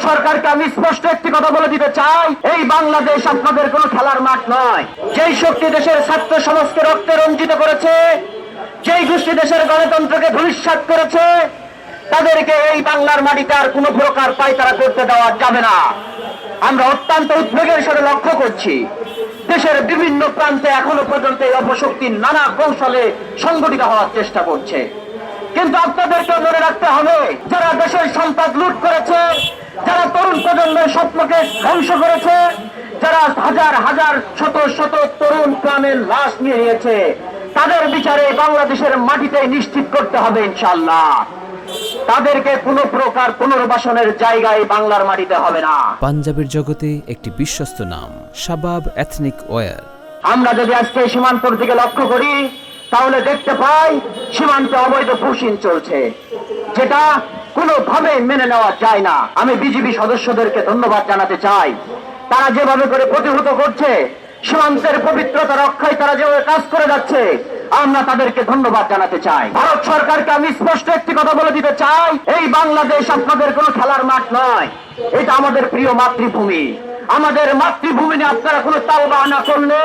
সরকারকে আমি স্পষ্ট একটি কথা বলে দিতে চাই, এই বাংলাদেশ আপনাদের কোনো খেলার মাঠ নয়। যেই শক্তি দেশের ছাত্র সমাজকে রক্তে রঞ্জিত করেছে, যেই গোষ্ঠী দেশের গণতন্ত্রকে ধূলিসাৎ করেছে, তাদেরকে এই বাংলার মাটিতে আর কোনো প্রকার পায়তারা করতে দেওয়া যাবে না। আমরা অত্যন্ত উদ্বেগের সাথে লক্ষ্য করছি, দেশের বিভিন্ন প্রান্তে এখনো পর্যন্ত এই অপশক্তি নানা কৌশলে সংগঠিত হওয়ার চেষ্টা করছে। কিন্তু আপনাদেরকে মনে রাখতে হবে, যারা দেশের সম্পদ লুট করেছে, যারা তরুণ প্রজন্মের স্বপ্নকে ধ্বংস করেছে, যারা হাজার হাজার শত শত তরুণ প্রাণের লাশ নিয়ে নিয়েছে, তাদের বিচারে বাংলাদেশের মাটিতে নিশ্চিত করতে হবে ইনশাআল্লাহ। তাদেরকে কোনো প্রকার পুনর্বাসনের জায়গায় বাংলার মাটিতে হবে না। পাঞ্জাবের জগতে একটি বিশ্বস্ত নাম শাবাব এথনিক ওয়্যার। আমরা যদি আজকে সীমান্তর দিকে লক্ষ্য করি, তাহলে দেখতে পাই সীমান্তে অবৈধ পুশিং চলছে, যেটা কোনোভাবে মেনে নেওয়া যায় না। আমি বিজিবি সদস্যদেরকে ধন্যবাদ জানাতে চাই, তারা যেভাবে করে প্রতিহত করছে, সীমান্তের পবিত্রতা রক্ষায় তারা যেভাবে কাজ করে যাচ্ছে, আমরা তাদেরকে ধন্যবাদ জানাতে চাই। ভারত সরকারকে আমি স্পষ্ট একটি কথা বলে দিতে চাই, এই বাংলাদেশ আপনাদের কোনো খেলার মাঠ নয়, এটা আমাদের প্রিয় মাতৃভূমি। আমাদের মাতৃভূমি নিয়ে আপনারা কোনো তালবাহানা করলে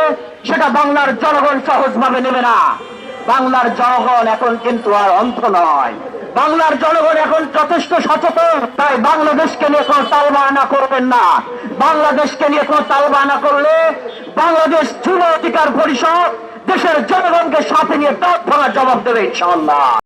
সেটা বাংলার জনগণ সহজভাবে নেবে না। বাংলার জনগণ এখন কিন্তু আর অন্ধ নয়, বাংলার জনগণ এখন যথেষ্ট সচেতন। তাই বাংলাদেশকে নিয়ে কোনো তালবাহানা করবেন না। বাংলাদেশকে নিয়ে কোনো তালবাহানা করলে বাংলাদেশ যুব অধিকার পরিষদ দেশের জনগণকে সাথে নিয়ে দাঁত ভাঙার জবাব দেবে ইনশাআল্লাহ।